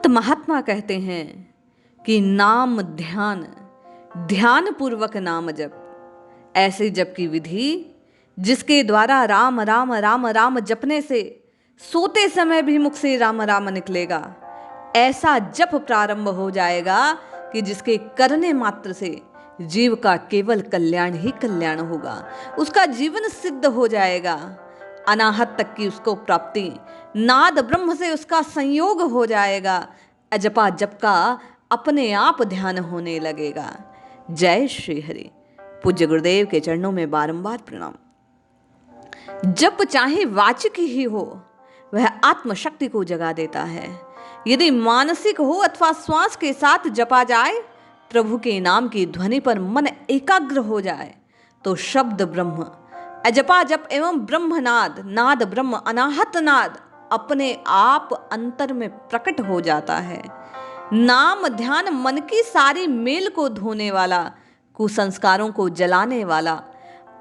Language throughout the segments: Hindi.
संत महात्मा कहते हैं कि नाम ध्यान, ध्यान पूर्वक नाम जप, ऐसे जप की विधि जिसके द्वारा राम राम राम राम जपने से सोते समय भी मुख से राम राम निकलेगा, ऐसा जप प्रारंभ हो जाएगा कि जिसके करने मात्र से जीव का केवल कल्याण ही कल्याण होगा, उसका जीवन सिद्ध हो जाएगा, अनाहत तक की उसको प्राप्ति, नाद ब्रह्म से उसका संयोग हो जाएगा, अजपा जप का अपने आप ध्यान होने लगेगा। जय श्री हरि। पूज्य गुरुदेव के चरणों में बारंबार प्रणाम। जप चाहे वाचिक ही हो, वह आत्मशक्ति को जगा देता है। यदि मानसिक हो अथवा श्वास के साथ जपा जाए, प्रभु के नाम की ध्वनि पर मन एकाग्र हो जाए, तो शब्द ब्रह्म, अजपा जप एवं ब्रह्मनाद, नाद ब्रह्म, अनाहत नाद अपने आप अंतर में प्रकट हो जाता है। नाम ध्यान मन की सारी मेल को धोने वाला, कुसंस्कारों को जलाने वाला,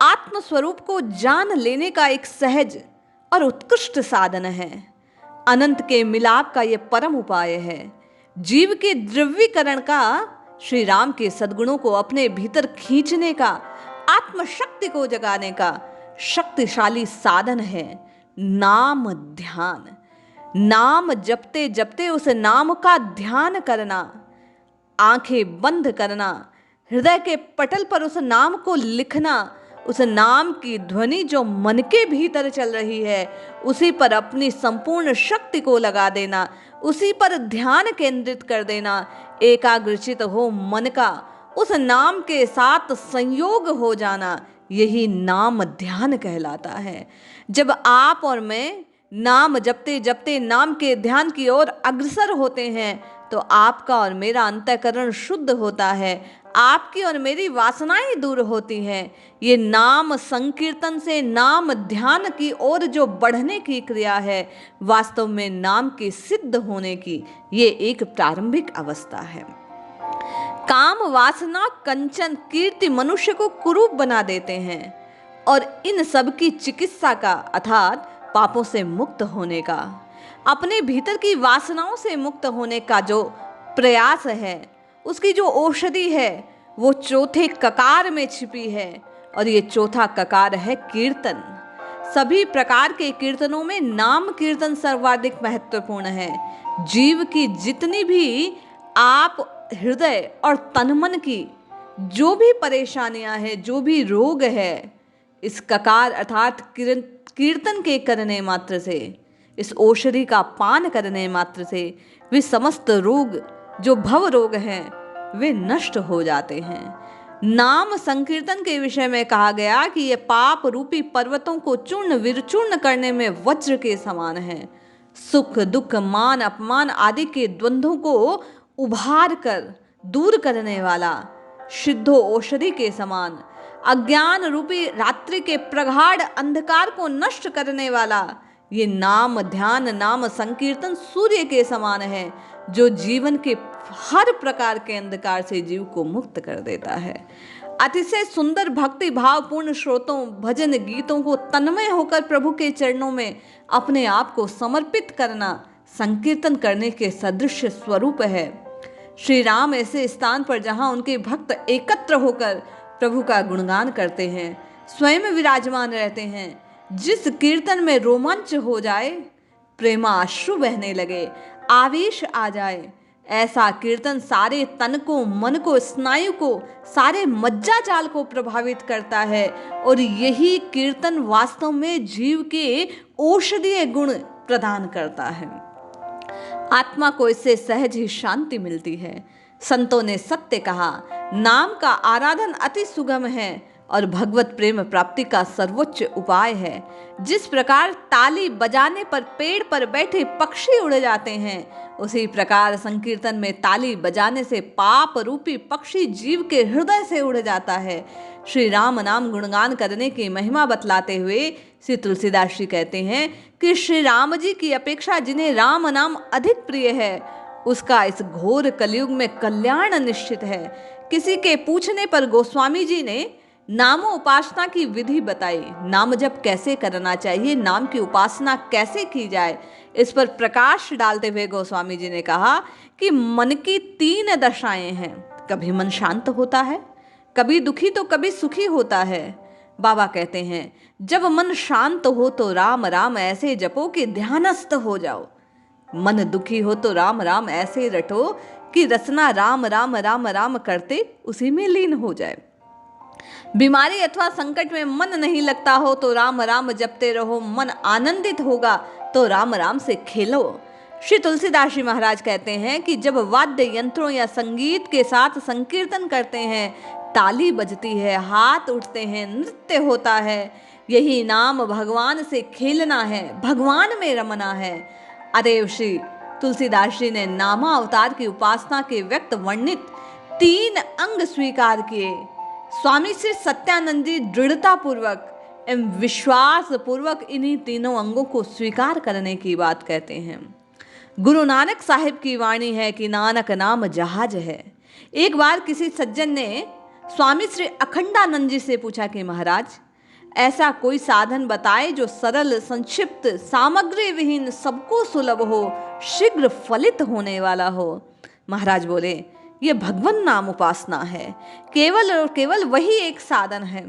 आत्म स्वरूप को जान लेने का एक सहज और उत्कृष्ट साधन है। अनंत के मिलाप का यह परम उपाय है। जीव के द्रव्यीकरण का, श्री राम के सद्गुणों को अपने भीतर खींचने का, आत्मशक्ति को जगाने का शक्तिशाली साधन है नाम ध्यान। नाम जपते जपते उस नाम का ध्यान करना, आंखें बंद करना, हृदय के पटल पर उस नाम को लिखना, उस नाम की ध्वनि जो मन के भीतर चल रही है उसी पर अपनी संपूर्ण शक्ति को लगा देना, उसी पर ध्यान केंद्रित कर देना, एकाग्रचित हो मन का उस नाम के साथ संयोग हो जाना, यही नाम ध्यान कहलाता है। जब आप और मैं नाम जपते जपते नाम के ध्यान की ओर अग्रसर होते हैं तो आपका और मेरा अंतःकरण शुद्ध होता है, आपकी और मेरी वासनाएं दूर होती हैं। ये नाम संकीर्तन से नाम ध्यान की ओर जो बढ़ने की क्रिया है, वास्तव में नाम के सिद्ध होने की ये एक प्रारंभिक अवस्था है। काम वासना कंचन कीर्ति मनुष्य को कुरूप बना देते हैं और इन सब की चिकित्सा का अर्थात पापों से मुक्त होने का, अपने भीतर की वासनाओं से मुक्त होने का जो प्रयास है, उसकी जो औषधि है वो चौथे ककार में छिपी है और ये चौथा ककार है कीर्तन। सभी प्रकार के कीर्तनों में नाम कीर्तन सर्वाधिक महत्वपूर्ण है। जीव की जितनी भी आप हृदय और तन मन की जो भी परेशानियां हैं, जो भी रोग है, इस ककार अर्थात कीर्तन के करने मात्र से, इस औषधि का पान करने मात्र से वे समस्त रोग जो भव रोग हैं वे नष्ट हो जाते हैं। नाम संकीर्तन के विषय में कहा गया कि ये पाप रूपी पर्वतों को चूर्ण विचूर्ण करने में वज्र के समान है। सुख दुख मान अपमान आदि के द्वंद्वों को उभार कर दूर करने वाला सिद्धो औषधि के समान, अज्ञान रूपी रात्रि के प्रगाढ़ अंधकार को नष्ट करने वाला ये नाम ध्यान नाम संकीर्तन सूर्य के समान है, जो जीवन के हर प्रकार के अंधकार से जीव को मुक्त कर देता है। अतिशय सुंदर भक्ति भावपूर्ण श्रोतों भजन गीतों को तन्मय होकर प्रभु के चरणों में अपने आप को समर्पित करना संकीर्तन करने के सदृश स्वरूप है। श्री राम ऐसे स्थान पर जहां उनके भक्त एकत्र होकर प्रभु का गुणगान करते हैं, स्वयं विराजमान रहते हैं, जिस कीर्तन में रोमांच हो जाए, प्रेमाश्रु बहने लगे, आवेश आ जाए, ऐसा कीर्तन सारे तन को, मन को, स्नायु को, सारे मज्जा जाल को प्रभावित करता है और यही कीर्तन वास्तव में जीव के औषधीय गुण प्रदान करता है। आत्मा को इससे सहज ही शांति मिलती है। संतों ने सत्य कहा, नाम का आराधन अति सुगम है और भगवत प्रेम प्राप्ति का सर्वोच्च उपाय है। जिस प्रकार ताली बजाने पर पेड़ पर बैठे पक्षी उड़ जाते हैं, उसी प्रकार संकीर्तन में ताली बजाने से पाप रूपी पक्षी जीव के हृदय से उड़ जाता है। श्री राम नाम गुणगान करने की महिमा बतलाते हुए श्री तुलसीदास जी कहते हैं कि श्री राम जी की अपेक्षा जिन्हें राम नाम अधिक प्रिय है, उसका इस घोर कलयुग में कल्याण निश्चित है। किसी के पूछने पर गोस्वामी जी ने नामो उपासना की विधि बताई, नाम जप कैसे करना चाहिए, नाम की उपासना कैसे की जाए। इस पर प्रकाश डालते हुए गोस्वामी जी ने कहा कि मन की 3 दशाएं हैं। कभी मन शांत होता है, कभी दुखी तो कभी सुखी होता है। बाबा कहते हैं जब मन शांत हो तो राम राम ऐसे जपो कि ध्यानस्थ हो जाओ। मन दुखी हो तो राम राम ऐसे रटो कि रचना राम राम राम राम करते उसी में लीन हो जाए। बीमारी अथवा संकट में मन नहीं लगता हो तो राम राम जपते रहो। मन आनंदित होगा तो राम राम से खेलो। श्री तुलसीदास जी महाराज कहते हैं कि जब वाद्य यंत्रों या संगीत के साथ संकीर्तन करते हैं, ताली बजती है, हाथ उठते हैं, नृत्य होता है, यही नाम भगवान से खेलना है, भगवान में रमना है। अतएव श्री तुलसीदास जी ने नामा अवतार की उपासना के व्यक्त वर्णित 3 अंग स्वीकार किए। स्वामी श्री सत्यानंद जी दृढ़ता पूर्वक एवं विश्वास पूर्वक इन्हीं तीनों अंगों को स्वीकार करने की बात कहते हैं। गुरु नानक साहिब की वाणी है कि नानक नाम जहाज है। एक बार किसी सज्जन ने स्वामी श्री अखंडानंद जी से पूछा कि महाराज, ऐसा कोई साधन बताए जो सरल, संक्षिप्त, सामग्री विहीन, सबको सुलभ हो, शीघ्र फलित होने वाला हो। महाराज बोले, ये भगवान नाम उपासना है, केवल और केवल वही एक साधन है।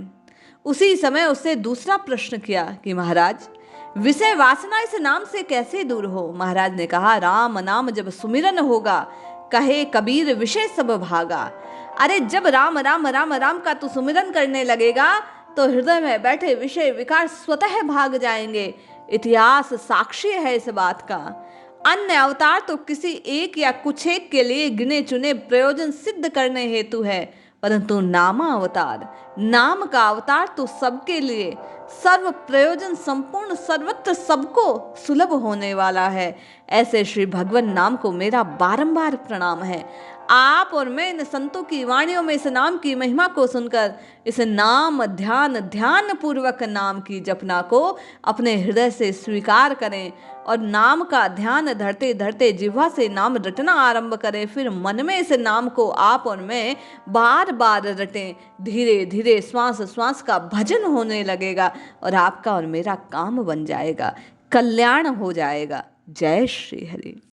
उसी समय उससे दूसरा प्रश्न किया कि महाराज, विषय वासना इस नाम से कैसे दूर हो। महाराज ने कहा, राम नाम जब सुमिरन होगा, कहे कबीर विषय सब भागा। अरे जब राम राम राम राम का तू सुमिरन करने लगेगा तो हृदय में बैठे विषय विकार स्वतः भाग जाएंगे। इतिहास साक्षी है इस बात का। अन्य अवतार तो किसी एक या कुछ एक के लिए गिने चुने प्रयोजन सिद्ध करने हेतु है, परंतु नामा अवतार, नाम का अवतार तो सबके लिए सर्व प्रयोजन संपूर्ण, सर्वत्र सबको सुलभ होने वाला है। ऐसे श्री भगवान नाम को मेरा बारंबार प्रणाम है। आप और मैं इन संतों की वाणियों में इस नाम की महिमा को सुनकर इस नाम ध्यान पूर्वक नाम की जपना को अपने हृदय से स्वीकार करें और नाम का ध्यान धरते धरते जिह्वा से नाम रटना आरंभ करें। फिर मन में इस नाम को आप और मैं बार बार रटें। धीरे धीरे श्वास श्वास का भजन होने लगेगा और आपका और मेरा काम बन जाएगा, कल्याण हो जाएगा। जय श्री हरि।